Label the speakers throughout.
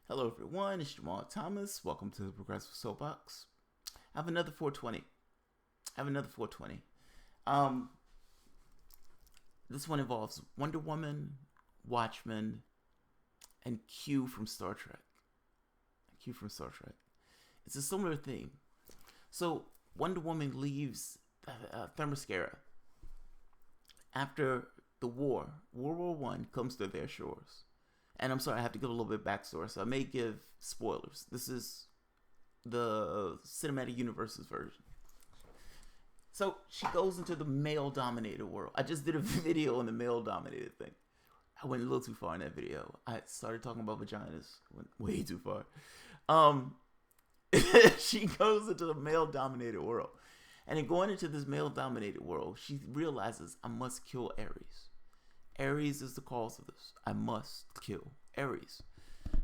Speaker 1: Hello everyone, it's Jamal Thomas. Welcome to the Progressive Soapbox. I have another 420. This one involves Wonder Woman, Watchman, and Q from Star Trek. It's a similar theme. So Wonder Woman leaves Themyscira after the war. World War One comes to their shores. And I'm sorry, I have to give a little bit of backstory, so I may give spoilers. This is the cinematic universe's version. So she goes into the male-dominated world. I just did a video on the male-dominated thing. I went a little too far in that video. I started talking about vaginas. Went way too far. She goes into the male-dominated world. And in going into this male-dominated world, she realizes, I must kill Ares. Ares is the cause of this. I must kill Ares.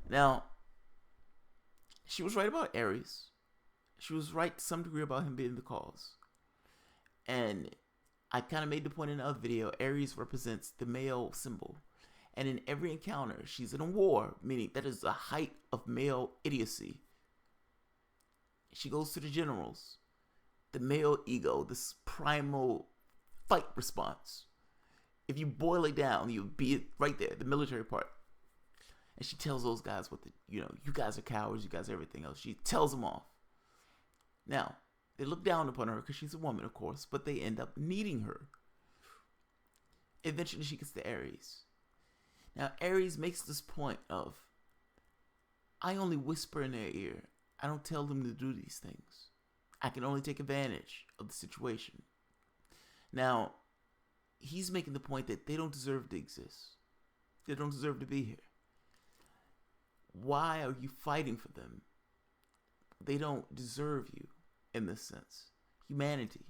Speaker 1: Now, she was right about Ares. She was right to some degree about him being the cause. And I kind of made the point in the other video, Ares represents the male symbol. And in every encounter, she's in a war, meaning that is the height of male idiocy. She goes to the generals. The male ego, this primal fight response. If you boil it down, you'll be right there, the military part. And she tells those guys you guys are cowards, you guys are everything else. She tells them off. Now, they look down upon her because she's a woman, of course, but they end up needing her. Eventually, she gets to Ares. Now, Ares makes this point of, I only whisper in their ear. I don't tell them to do these things. I can only take advantage of the situation. Now, he's making the point that they don't deserve to exist. They don't deserve to be here. Why are you fighting for them? They don't deserve you in this sense. Humanity,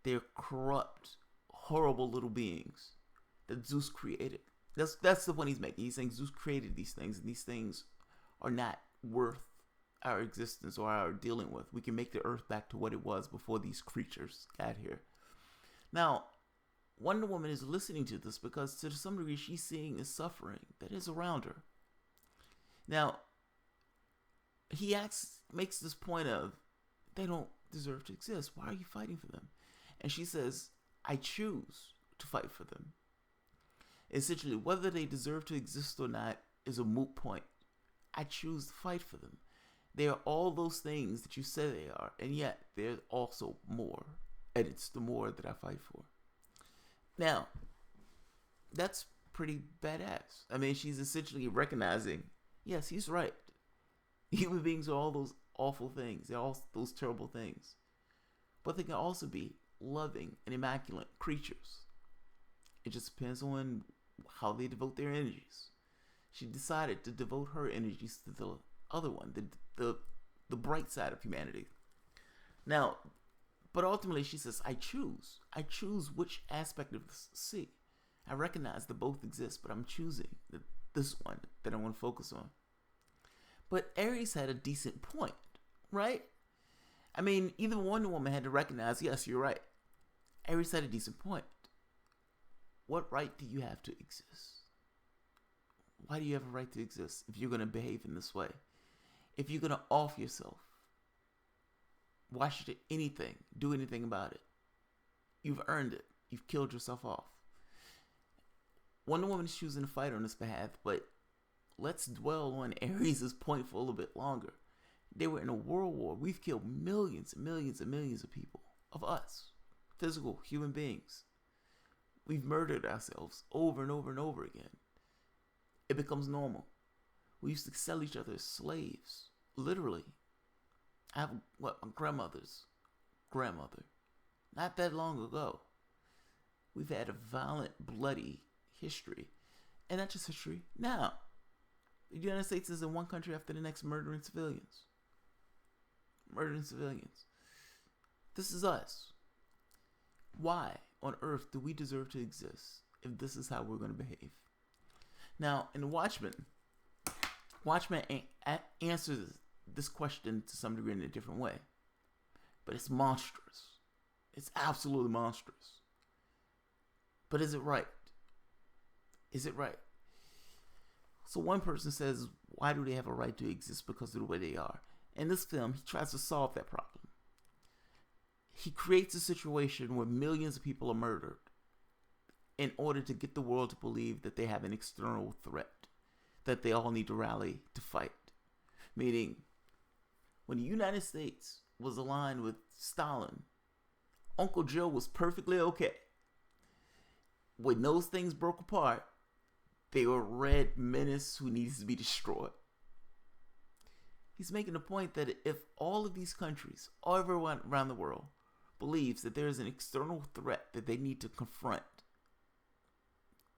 Speaker 1: they're corrupt, horrible little beings that Zeus created. That's the point he's making. He's saying Zeus created these things, and these things are not worth our existence or our dealing with. We can make the earth back to what it was before these creatures got here. Now, Wonder Woman is listening to this because to some degree she's seeing the suffering that is around her. Now, he makes this point of, they don't deserve to exist. Why are you fighting for them? And she says, I choose to fight for them. Essentially, whether they deserve to exist or not is a moot point. I choose to fight for them. They are all those things that you say they are, and yet there's also more. And it's the more that I fight for. Now, that's pretty badass. I mean, she's essentially recognizing, yes, he's right. Human beings are all those awful things. They're all those terrible things. But they can also be loving and immaculate creatures. It just depends on how they devote their energies. She decided to devote her energies to the other one, the bright side of humanity. Now, but ultimately she says, I choose. I choose which aspect of this to see. I recognize that both exist, but I'm choosing this one that I want to focus on. But Ares had a decent point, right? I mean, even Wonder Woman had to recognize, yes, you're right. Ares had a decent point. What right do you have to exist? Why do you have a right to exist if you're going to behave in this way? If you're going to off yourself, why should anything do anything about it? You've earned it. You've killed yourself off. Wonder Woman is choosing to fight on this behalf, but let's dwell on Ares' point for a little bit longer. They were in a world war. We've killed millions and millions and millions of people. Of us. Physical human beings. We've murdered ourselves over and over and over again. It becomes normal. We used to sell each other as slaves. Literally. I have my grandmother's grandmother. Not that long ago. We've had a violent, bloody history. And not just history. Now, the United States is in one country after the next murdering civilians. This is us. Why on earth do we deserve to exist if this is how we're going to behave? Now, in Watchman answers this question to some degree in a different way. But it's monstrous. It's absolutely monstrous. But is it right? Is it right? So one person says, Why do they have a right to exist because of the way they are? In this film, he tries to solve that problem. He creates a situation where millions of people are murdered in order to get the world to believe that they have an external threat that they all need to rally to fight. Meaning, when the United States was aligned with Stalin, Uncle Joe was perfectly okay. When those things broke apart, they were red menace who needs to be destroyed. He's making the point that if all of these countries, all everyone around the world, believes that there is an external threat that they need to confront,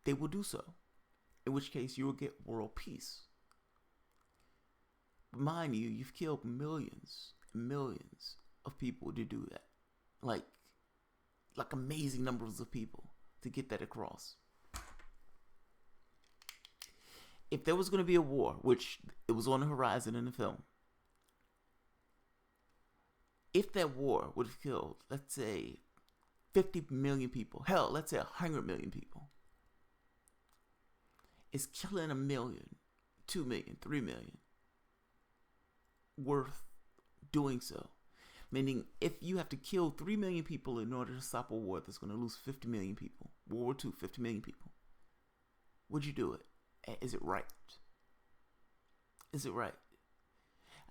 Speaker 1: they will do so. In which case, you will get world peace. But mind you, you've killed millions and millions of people to do that. Like amazing numbers of people to get that across. If there was going to be a war, which it was on the horizon in the film, if that war would have killed, let's say, 50 million people, hell, let's say 100 million people, it's killing 1 million, 2 million, 3 million worth doing so. Meaning, if you have to kill 3 million people in order to stop a war that's going to lose 50 million people, World War II, 50 million people, would you do it? Is it right? Is it right?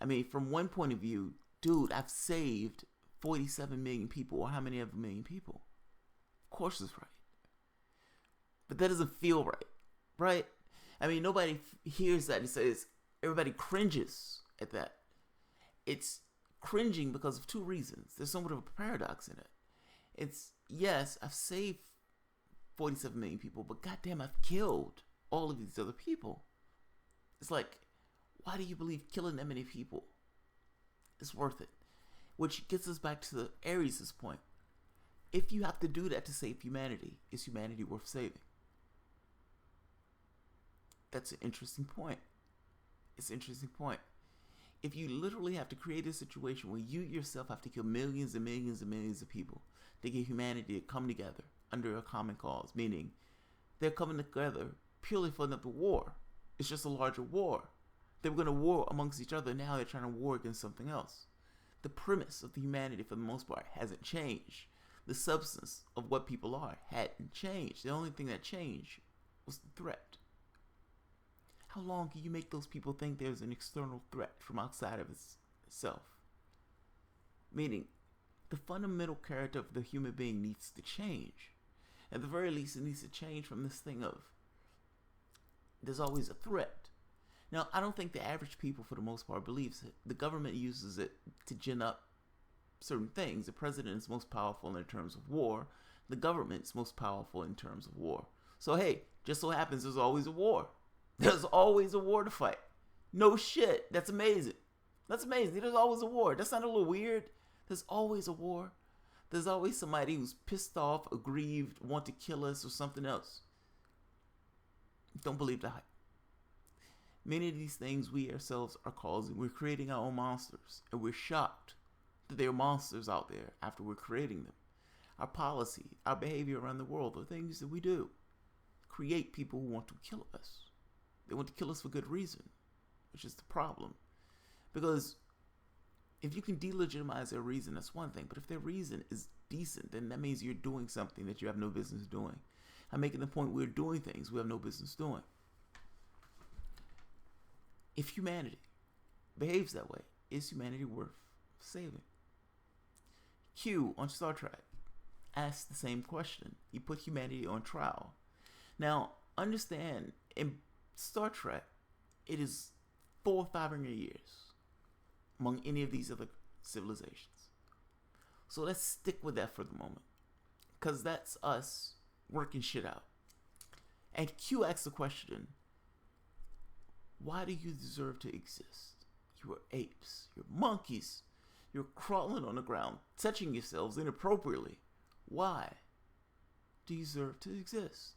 Speaker 1: I mean, from one point of view, dude, I've saved 47 million people, or how many other million people? Of course it's right. But that doesn't feel right, right? I mean, nobody hears that and says, everybody cringes at that. It's cringing because of two reasons. There's somewhat of a paradox in it. It's, yes, I've saved 47 million people, but goddamn, I've killed all of these other people. It's like, why do you believe killing that many people is worth it? Which gets us back to the Ares' point. If you have to do that to save humanity, is humanity worth saving? That's an interesting point. It's an interesting point. If you literally have to create a situation where you yourself have to kill millions and millions and millions of people to get humanity to come together under a common cause, meaning they're coming together purely for another war. It's just a larger war. They were going to war amongst each other. Now they're trying to war against something else. The premise of the humanity, for the most part, hasn't changed. The substance of what people are hadn't changed. The only thing that changed was the threat. How long can you make those people think there's an external threat from outside of itself? Meaning, the fundamental character of the human being needs to change. At the very least, it needs to change from this thing of there's always a threat. Now, I don't think the average people, for the most part, believes it. The government uses it to gin up certain things. The president is most powerful in terms of war. The government is most powerful in terms of war. So, hey, just so happens there's always a war. There's always a war to fight. No shit. That's amazing. That's amazing. There's always a war. That's not a little weird. There's always a war. There's always somebody who's pissed off, aggrieved, want to kill us or something else. Don't believe the hype. Many of these things we ourselves are causing. We're creating our own monsters. And we're shocked that there are monsters out there after we're creating them. Our policy, our behavior around the world, the things that we do, create people who want to kill us. They want to kill us for good reason, which is the problem. Because if you can delegitimize their reason, that's one thing. But if their reason is decent, then that means you're doing something that you have no business doing. I'm making the point we're doing things we have no business doing. If humanity behaves that way, is humanity worth saving? Q on Star Trek asked the same question. He put humanity on trial. Now, understand, in Star Trek, it is 400 or 500 years among any of these other civilizations. So let's stick with that for the moment, because that's us working shit out. And Q asks the question, why do you deserve to exist? You are apes, you're monkeys, you're crawling on the ground, touching yourselves inappropriately. Why do you deserve to exist?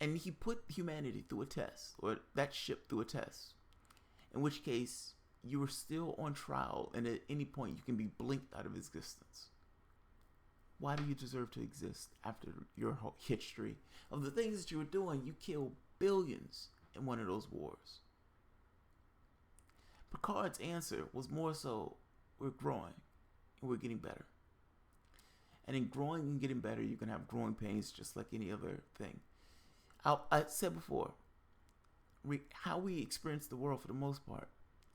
Speaker 1: And he put humanity through a test, or that ship through a test, in which case you are still on trial, and at any point you can be blinked out of existence. Why do you deserve to exist after your whole history of the things that you were doing? You killed billions in one of those wars. Picard's answer was more so, we're growing and we're getting better. And in growing and getting better, you can have growing pains just like any other thing. I said before, how we experience the world for the most part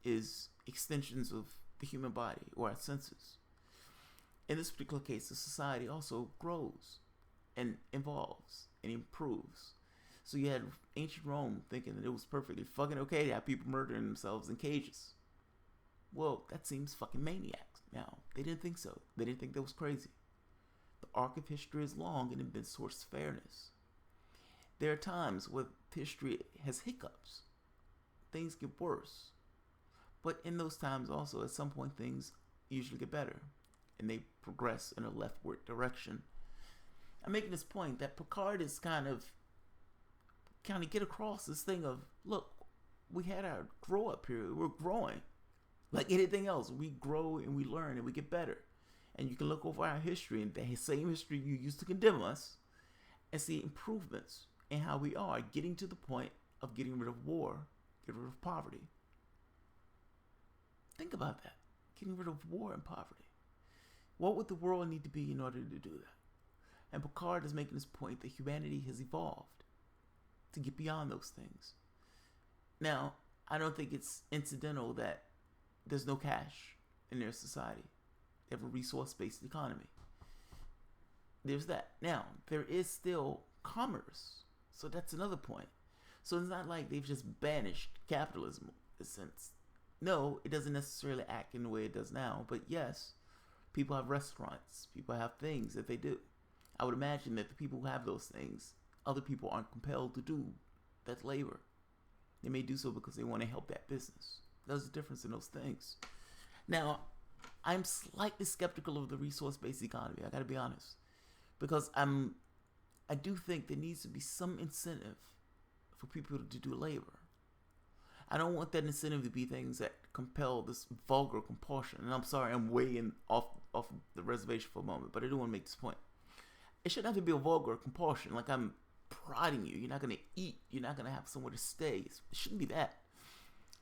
Speaker 1: is extensions of the human body or our senses. In this particular case, the society also grows and evolves and improves. So you had ancient Rome thinking that it was perfectly fucking okay to have people murdering themselves in cages. Well, that seems fucking maniacs. Now, they didn't think so. They didn't think that was crazy. The arc of history is long and it been sourced fairness. There are times where history has hiccups. Things get worse. But in those times also, at some point, things usually get better. And they progress in a leftward direction. I'm making this point that Picard is kind of get across this thing of, look, we had our grow up period. We're growing. Like anything else, we grow and we learn and we get better. And you can look over our history and the same history you used to condemn us and see improvements in how we are getting to the point of getting rid of war, getting rid of poverty. Think about that. Getting rid of war and poverty. What would the world need to be in order to do that? And Picard is making this point that humanity has evolved to get beyond those things. Now, I don't think it's incidental that there's no cash in their society. They have a resource-based economy. There's that. Now, there is still commerce. So that's another point. So it's not like they've just banished capitalism in a sense. No, it doesn't necessarily act in the way it does now. But yes, people have restaurants. People have things that they do. I would imagine that the people who have those things, other people aren't compelled to do. That's labor. They may do so because they want to help that business. There's a difference in those things. Now, I'm slightly skeptical of the resource-based economy. I got to be honest, because I do think there needs to be some incentive for people to do labor. I don't want that incentive to be things that compel this vulgar compulsion. And I'm sorry, I'm way off the reservation for a moment, but I do want to make this point. It shouldn't have to be a vulgar compulsion. Like I'm prodding you. You're not going to eat. You're not going to have somewhere to stay. It shouldn't be that.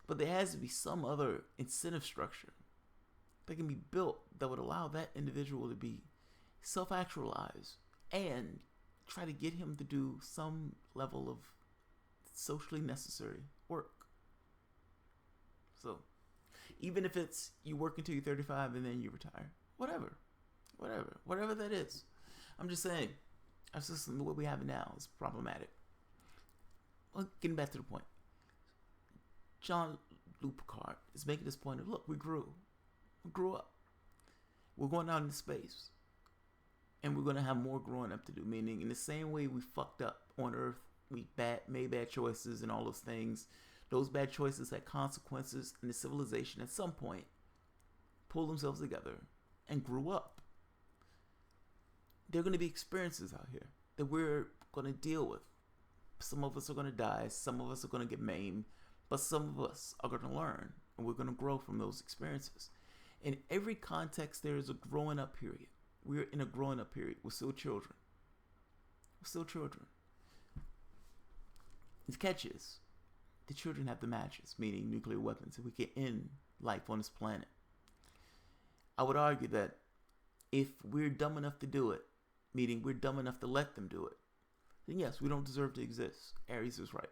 Speaker 1: But there has to be some other incentive structure that can be built that would allow that individual to be self-actualized and try to get him to do some level of socially necessary work. So, even if it's you work until you're 35 and then you retire, whatever that is. I'm just saying, our system, the way we have it now, is problematic. Well, getting back to the point, Jean-Luc Picard is making this point of, look, we grew up. We're going out into space. And we're going to have more growing up to do. Meaning, in the same way we fucked up on Earth, we made bad choices and all those things. Those bad choices had consequences, and the civilization at some point pulled themselves together and grew up. There are going to be experiences out here that we're going to deal with. Some of us are going to die. Some of us are going to get maimed. But some of us are going to learn, and we're going to grow from those experiences. In every context, there is a growing up period. We're in a growing up period. We're still children. The catch is, the children have the matches, meaning nuclear weapons, and we can end life on this planet. I would argue that if we're dumb enough to do it, meaning we're dumb enough to let them do it, then yes, we don't deserve to exist. Ares is right.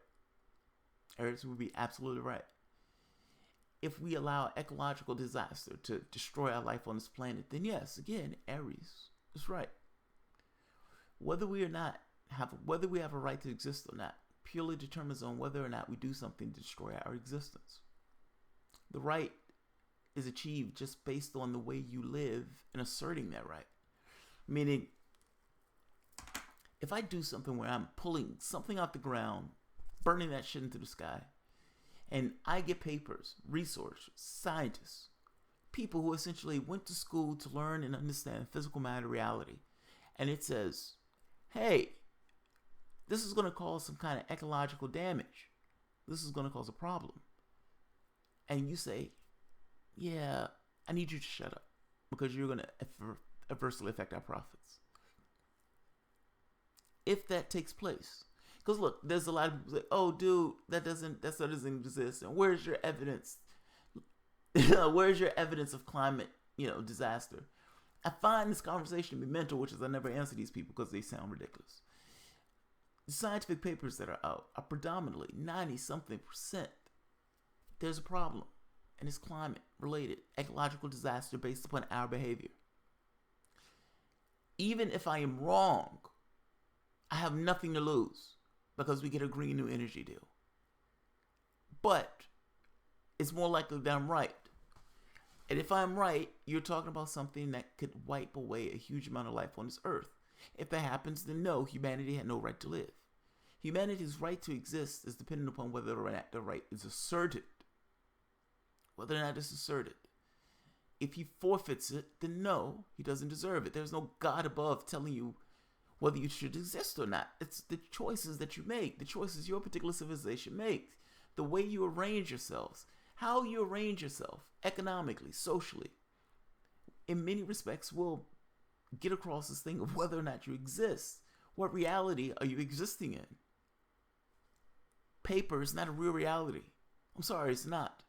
Speaker 1: Ares would be absolutely right. If we allow ecological disaster to destroy our life on this planet, then yes, again, Ares is right. Whether we have a right to exist or not, purely determines on whether or not we do something to destroy our existence. The right is achieved just based on the way you live and asserting that right. Meaning, if I do something where I'm pulling something out the ground, burning that shit into the sky, and I get papers, researchers, scientists, people who essentially went to school to learn and understand physical matter reality, and it says, hey, this is going to cause some kind of ecological damage. This is going to cause a problem. And you say, yeah, I need you to shut up because you're going to adversely affect our profits. If that takes place. Because look, there's a lot of people say, oh, dude, that doesn't exist. And where's your evidence? Where's your evidence of climate, disaster? I find this conversation to be mental, which is I never answer these people because they sound ridiculous. The scientific papers that are out are predominantly 90-something%. There's a problem, and it's climate-related ecological disaster based upon our behavior. Even if I am wrong, I have nothing to lose because we get a green new energy deal. But it's more likely that I'm right. And if I'm right, you're talking about something that could wipe away a huge amount of life on this earth. If that happens, then no, humanity had no right to live. Humanity's right to exist is dependent upon whether or not the right is asserted. Whether or not it's asserted. If he forfeits it, then no, he doesn't deserve it. There's no God above telling you whether you should exist or not. It's the choices that you make, the choices your particular civilization makes, the way you arrange yourselves, how you arrange yourself economically, socially. In many respects, will get across this thing of whether or not you exist. What reality are you existing in? Paper is not a real reality. I'm sorry, it's not.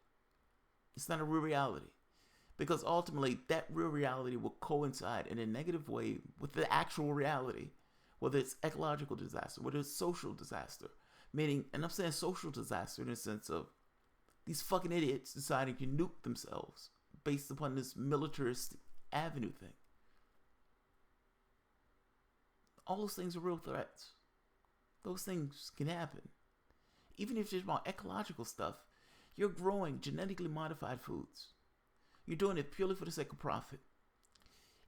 Speaker 1: It's not a real reality. Because ultimately, that real reality will coincide in a negative way with the actual reality, whether it's ecological disaster, whether it's social disaster. Meaning, and I'm saying social disaster in the sense of these fucking idiots deciding to nuke themselves based upon this militarist avenue thing. All those things are real threats. Those things can happen. Even if it's about ecological stuff, you're growing genetically modified foods. You're doing it purely for the sake of profit.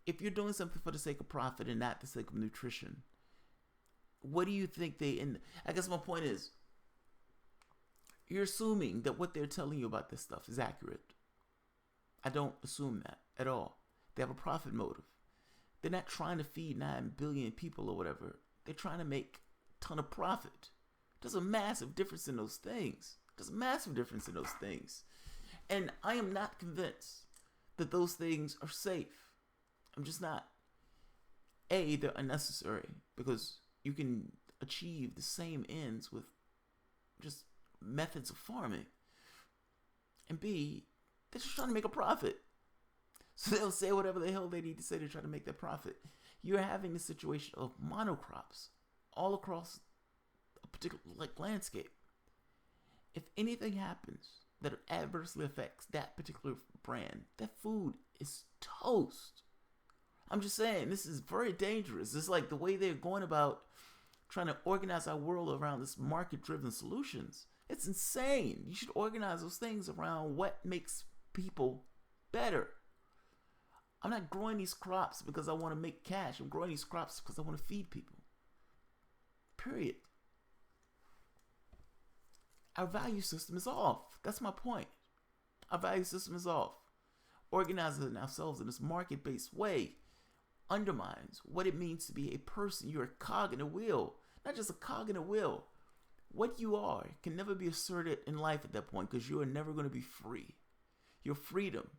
Speaker 1: If you're doing something for the sake of profit and not the sake of nutrition, what do you think I guess my point is, you're assuming that what they're telling you about this stuff is accurate. I don't assume that at all. They have a profit motive. They're not trying to feed 9 billion people or whatever. They're trying to make a ton of profit. There's a massive difference in those things. And I am not convinced that those things are safe. I'm just not. They're unnecessary because you can achieve the same ends with just methods of farming. And B, they're just trying to make a profit. So they'll say whatever the hell they need to say to try to make that profit. You're having a situation of monocrops all across a particular landscape. If anything happens that adversely affects that particular brand, that food is toast. I'm just saying, this is very dangerous. It's like the way they're going about trying to organize our world around this market-driven solutions. It's insane. You should organize those things around what makes people better. I'm not growing these crops because I want to make cash. I'm growing these crops because I want to feed people. Period. Our value system is off. That's my point. Our value system is off. Organizing ourselves in this market-based way undermines what it means to be a person. You're a cog in a wheel. Not just a cog in a wheel. What you are can never be asserted in life at that point because you are never going to be free. Your freedom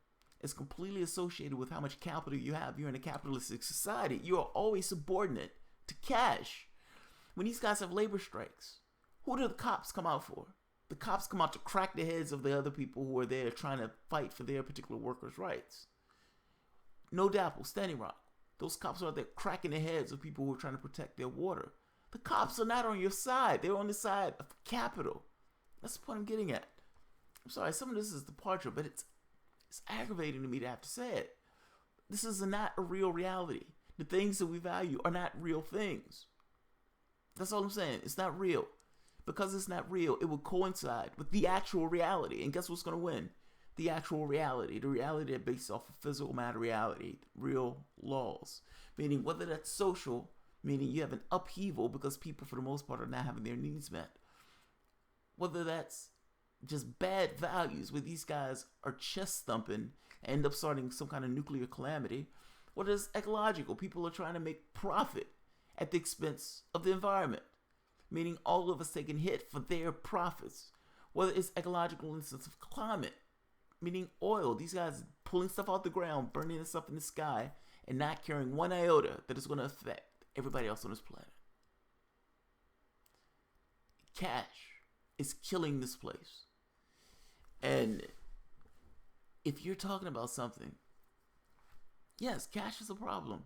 Speaker 1: is completely associated with how much capital you have. You're in a capitalistic society. You are always subordinate to cash. When these guys have labor strikes, who do the cops come out for? The cops come out to crack the heads of the other people who are there trying to fight for their particular workers' rights. No Dapple, Standing Rock. Those cops are out there cracking the heads of people who are trying to protect their water. The cops are not on your side. They're on the side of capital. That's the point I'm getting at. I'm sorry, some of this is departure, but it's aggravating to me to have to say it. This is not a real reality. The things that we value are not real things. That's all I'm saying. It's not real. Because it's not real, it will coincide with the actual reality. And guess what's going to win? The actual reality. The reality that's based off of physical matter reality. Real laws. Meaning whether that's social, meaning you have an upheaval because people for the most part are not having their needs met. Whether that's just bad values where these guys are chest thumping and end up starting some kind of nuclear calamity. Whether it's ecological. People are trying to make profit at the expense of the environment. Meaning all of us taking hit for their profits. Whether it's ecological in the sense of climate, meaning oil. These guys pulling stuff out the ground, burning stuff in the sky, and not caring one iota that is going to affect everybody else on this planet. Cash is killing this place. And if you're talking about something, yes, cash is a problem.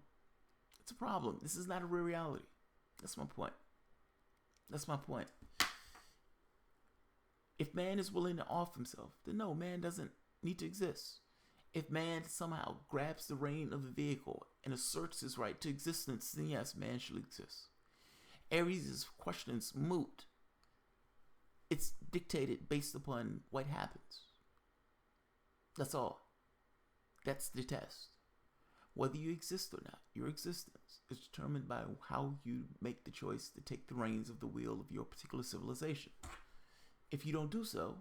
Speaker 1: It's a problem. This is not a real reality. That's my point. That's my point. If man is willing to off himself, then no, man doesn't need to exist. If man somehow grabs the rein of the vehicle and asserts his right to existence, then yes, man should exist. Aries' question is moot. It's dictated based upon what happens. That's all. That's the test. Whether you exist or not, your existence is determined by how you make the choice to take the reins of the wheel of your particular civilization. If you don't do so,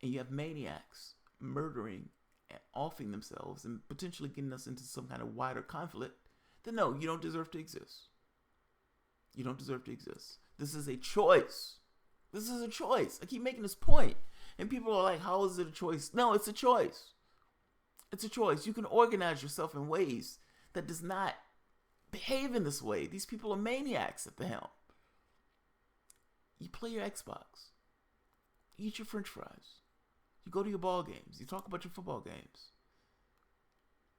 Speaker 1: and you have maniacs murdering and offing themselves and potentially getting us into some kind of wider conflict, then no, you don't deserve to exist. You don't deserve to exist. This is a choice. This is a choice. I keep making this point, and people are like, how is it a choice? No, it's a choice. It's a choice. You can organize yourself in ways that does not behave in this way. These people are maniacs at the helm. You play your Xbox. You eat your French fries. You go to your ball games. You talk about your football games.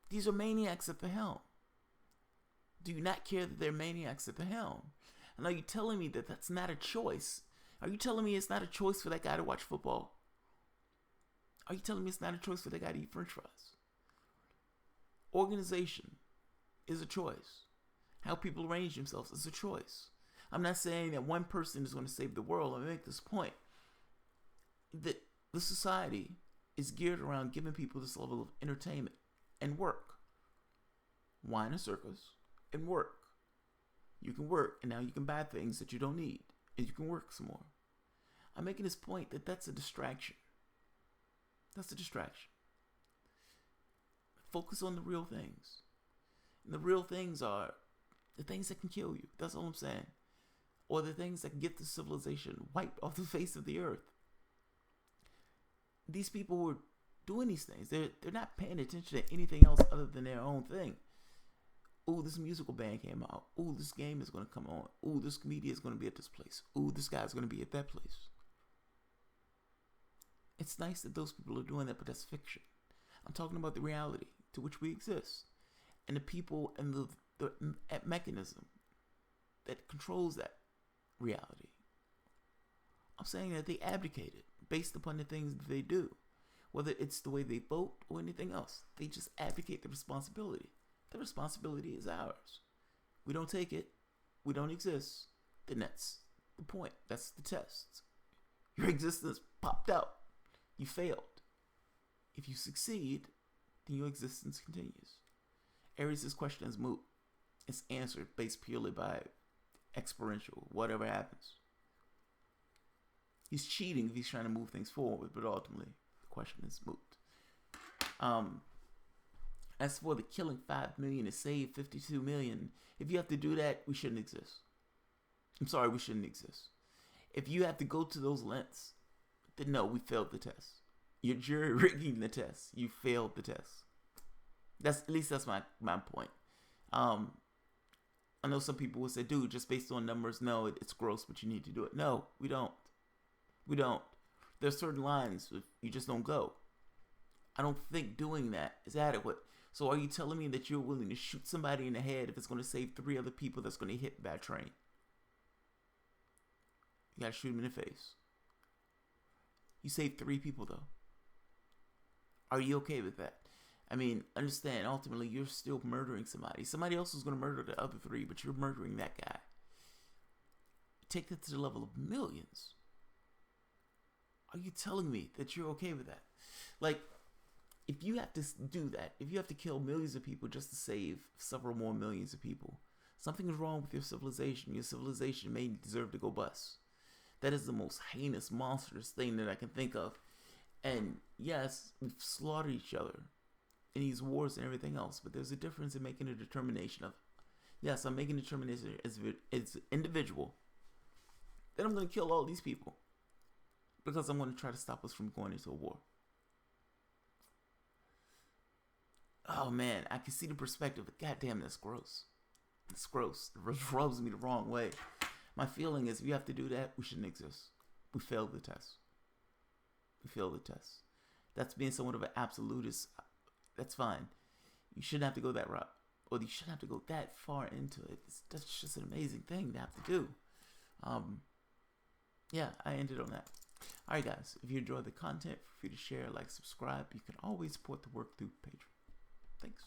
Speaker 1: These are maniacs at the helm. Do you not care that they're maniacs at the helm? And are you telling me that that's not a choice? Are you telling me it's not a choice for that guy to watch football? Are you telling me it's not a choice for that guy to eat French fries? Organization is a choice. How people arrange themselves is a choice. I'm not saying that one person is going to save the world. Let me make this point. That the society is geared around giving people this level of entertainment and work. Wine and circus and work. You can work and now you can buy things that you don't need and you can work some more. I'm making this point that that's a distraction. That's a distraction. Focus on the real things. And the real things are the things that can kill you. That's all I'm saying. Or the things that can get the civilization wiped off the face of the earth. These people who are doing these things, they're not paying attention to anything else other than their own thing. Ooh, this musical band came out. Ooh, this game is going to come on. Ooh, this comedian is going to be at this place. Ooh, this guy's going to be at that place. It's nice that those people are doing that, but that's fiction. I'm talking about the reality to which we exist. And the people and the mechanism that controls that reality. I'm saying that they abdicated based upon the things that they do. Whether it's the way they vote or anything else. They just abdicate the responsibility. The responsibility is ours. We don't take it. We don't exist. Then that's the point. That's the test. Your existence popped out. You failed. If you succeed, then your existence continues. Aries' question is moot. It's answered based purely by experiential, whatever happens. He's cheating if he's trying to move things forward, but ultimately, the question is moot. As for the killing 5 million to save 52 million, if you have to do that, we shouldn't exist. I'm sorry, we shouldn't exist. If you have to go to those lengths, then no, we failed the test. You're jury rigging the test. You failed the test. That's my point. I know some people will say, dude, just based on numbers, no, it's gross, but you need to do it. No, we don't. We don't. There's certain lines you just don't go. I don't think doing that is adequate. So are you telling me that you're willing to shoot somebody in the head if it's going to save 3 other people that's going to hit by a train? You got to shoot them in the face. You saved 3 people though. Are you okay with that? I mean, understand, ultimately you're still murdering somebody. Somebody else is going to murder the other 3, but you're murdering that guy. Take that to the level of millions. Are you telling me that you're okay with that? Like, if you have to do that, if you have to kill millions of people just to save several more millions of people, something is wrong with your civilization. Your civilization may deserve to go bust. That is the most heinous, monstrous thing that I can think of. And yes, we've slaughtered each other in these wars and everything else, but there's a difference in making a determination of, yes, I'm making a determination as an individual, then I'm going to kill all these people because I'm going to try to stop us from going into a war. Oh man, I can see the perspective, but goddamn, that's gross. It's gross. It rubs me the wrong way. My feeling is if you have to do that, we shouldn't exist. We failed the test. We failed the test. That's being somewhat of an absolutist. That's fine. You shouldn't have to go that route. Or you shouldn't have to go that far into it. That's just an amazing thing to have to do. Yeah, I ended on that. Alright guys, if you enjoyed the content, feel free to share, like, subscribe. You can always support the work through Patreon. Thanks.